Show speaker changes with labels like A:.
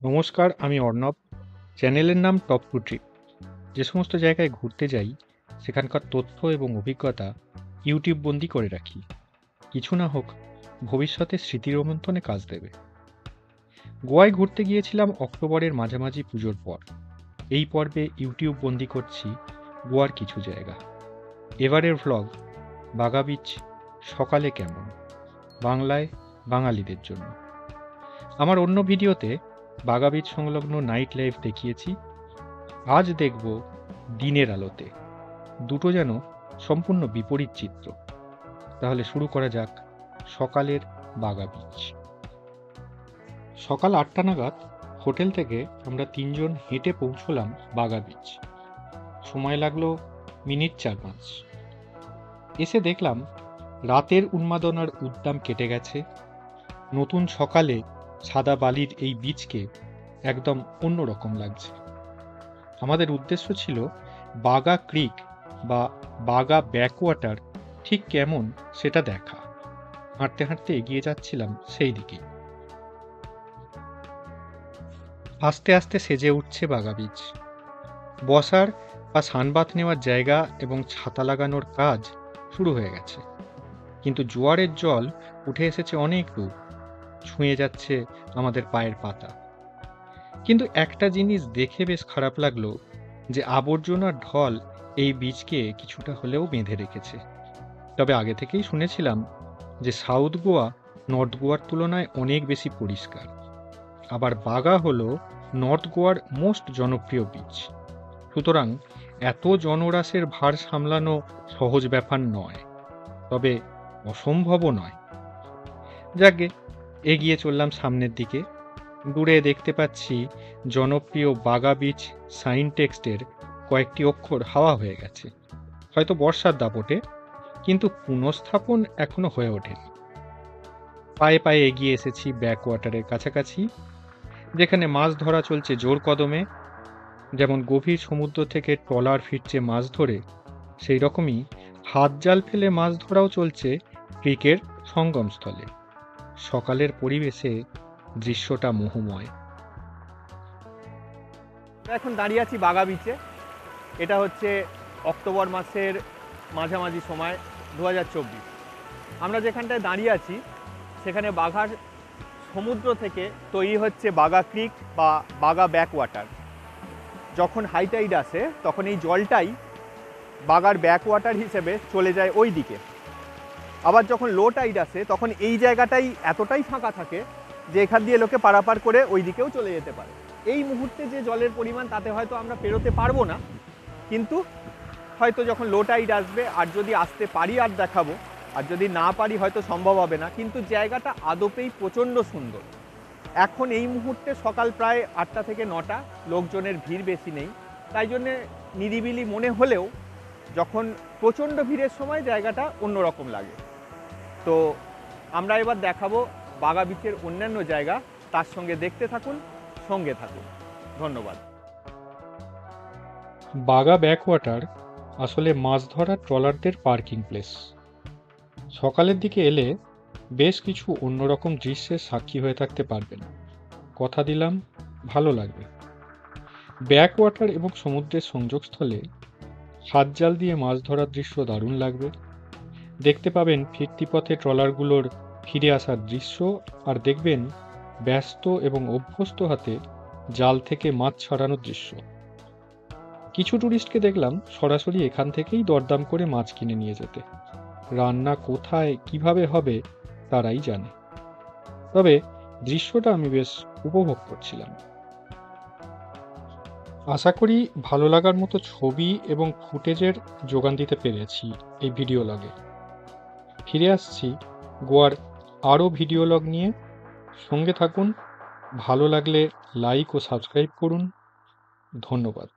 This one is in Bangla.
A: নমস্কার, আমি অর্ণব। চ্যানেলের নাম টপ টু ট্রিপ। যে সমস্ত জায়গায় ঘুরতে যাই সেখানকার তথ্য এবং অভিজ্ঞতা ইউটিউব বন্দি করে রাখি। কিছু না হোক, ভবিষ্যতে স্মৃতি রোমন্থনে কাজ দেবে। গোয়ায় ঘুরতে গিয়েছিলাম অক্টোবরের মাঝামাঝি পুজোর পর। এই পর্বে ইউটিউব বন্দি করছি গোয়ার কিছু জায়গা। এবারের ভ্লগ বাগা বিচ সকালে কেমন, বাংলায় বাঙালিদের জন্য। আমার অন্য ভিডিওতে বাগা বিচ সংলগ্ন নাইট লাইফ দেখিয়েছি। আজ দেখব দিনের আলোতে। দুটো যেন সম্পূর্ণ বিপরীত চিত্র। তাহলে শুরু করা যাক সকালের বাগা বিচ। সকাল 8টা নাগাদ হোটেল থেকে আমরা তিনজন হেঁটে পৌঁছলাম বাগা বিচ। সময় লাগলো মিনিট 4-5। এসে দেখলাম রাতের উন্মাদনার উদ্দাম কেটে গেছে। নতুন সকালে সাদা বালির এই বিচকে একদম অন্যরকম লাগছে। আমাদের উদ্দেশ্য ছিল বাগা ক্রিক বা বাগা ব্যাকওয়াটার ঠিক কেমন সেটা দেখা। হাঁটতে হাঁটতে এগিয়ে যাচ্ছিলাম সেই দিকে। আস্তে আস্তে সেজে উঠছে বাগা বিচ। বসার বা সানবাথ নেওয়ার জায়গা এবং ছাতা লাগানোর কাজ শুরু হয়ে গেছে, কিন্তু জোয়ারের জল উঠে এসেছে অনেক দূর, ছুঁয়ে যাচ্ছে আমাদের পায়ের পাতা। কিন্তু একটা জিনিস দেখে বেশ খারাপ লাগলো, যে আবর্জনার ঢল এই বীজকে কিছুটা হলেও বেঁধে রেখেছে। তবে আগে থেকেই শুনেছিলাম যে সাউথ গোয়া নর্থ গোয়ার তুলনায় অনেক বেশি পরিষ্কার। আবার বাগা হলো নর্থ গোয়ার মোস্ট জনপ্রিয় বীচ। সুতরাং এত জনরাশের ভার সামলানো সহজ ব্যাপার নয়, তবে অসম্ভবও নয়। যাকে এগিয়ে চললাম সামনের দিকে। দূরে দেখতে পাচ্ছি জনপ্রিয় বাগা বিচ সাইন টেক্সটের কয়েকটি অক্ষর হাওয়া হয়ে গেছে, হয়তো বর্ষার দাপটে, কিন্তু পুনঃস্থাপন এখনো হয়ে ওঠেনি। পায়ে পায়ে এগিয়ে এসেছি ব্যাকওয়াটারের কাছাকাছি, যেখানে মাছ ধরা চলছে জোর কদমে। যেমন গভীর সমুদ্র থেকে ট্রলার ফিরছে মাছ ধরে, সেই রকমই হাত জাল ফেলে মাছ ধরাও চলছে ক্রিকের সঙ্গমস্থলে। সকালের পরিবেশে দৃশ্যটা মোহময়।
B: এখন দাঁড়িয়ে আছি বাগা বিচে। এটা হচ্ছে অক্টোবর মাসের মাঝামাঝি সময় 2024। আমরা যেখানটায় দাঁড়িয়ে আছি সেখানে বাঘার সমুদ্র থেকে তৈরি হচ্ছে বাগা ক্রিক বা বাগা ব্যাকওয়াটার। যখন হাই টাইড আসে তখন এই জলটাই বাগার ব্যাকওয়াটার হিসেবে চলে যায় ওই দিকে। আবার যখন লো টাইড আসে তখন এই জায়গাটাই এতটাই ফাঁকা থাকে যে এখান দিয়ে লোকে পারাপার করে ওই দিকেও চলে যেতে পারে। এই মুহূর্তে যে জলের পরিমাণ তাতে হয়তো আমরা পেরোতে পারবো না, কিন্তু হয়তো যখন লো টাইড আসবে আর যদি আসতে পারি আর দেখাবো, আর যদি না পারি হয়তো সম্ভব হবে না। কিন্তু জায়গাটা আদপেই প্রচণ্ড সুন্দর। এখন এই মুহূর্তে সকাল প্রায় 8টা থেকে 9টা, লোকজনের ভিড় বেশি নেই, তাই জন্যে নিরিবিলি মনে হলেও যখন প্রচণ্ড ভিড়ের সময় জায়গাটা অন্যরকম লাগে। তো আমরা এবার দেখাবো বাগা বিচের অন্যান্য জায়গা, তার সঙ্গে দেখতে থাকুন, সঙ্গে থাকুন। ধন্যবাদ।
A: বাগা ব্যাকওয়াটার আসলে মাছ ধরা ট্রলারদের পার্কিং প্লেস। সকালের দিকে এলে বেশ কিছু অন্যরকম দৃশ্যের সাক্ষী হয়ে থাকতে পারবেন। কথা দিলাম, ভালো লাগবে। ব্যাকওয়াটার এবং সমুদ্রের সংযোগস্থলে হাত জাল দিয়ে মাছ ধরার দৃশ্য দারুণ লাগবে। দেখতে পাবেন ফিরতি পথে ট্রলারগুলোর ফিরে আসার দৃশ্য, আর দেখবেন ব্যস্ত এবং অভ্যস্ত হাতে জাল থেকে মাছ ছাড়ানোর দৃশ্য। কিছু টুরিস্টকে দেখলাম সরাসরি এখান থেকেই দরদাম করে মাছ কিনে নিয়ে যেতে। রান্না কোথায় কিভাবে হবে তারাই জানে। তবে দৃশ্যটা আমি বেশ উপভোগ করছিলাম। আশা করি ভালো লাগার মতো ছবি এবং ফুটেজের যোগান দিতে পেরেছি এই ভিডিও লগে। ফিরে আসছি গোয়ার আরও ভিডিও লগ নিয়ে। সঙ্গে থাকুন। ভালো লাগলে লাইক ও সাবস্ক্রাইব করুন। ধন্যবাদ।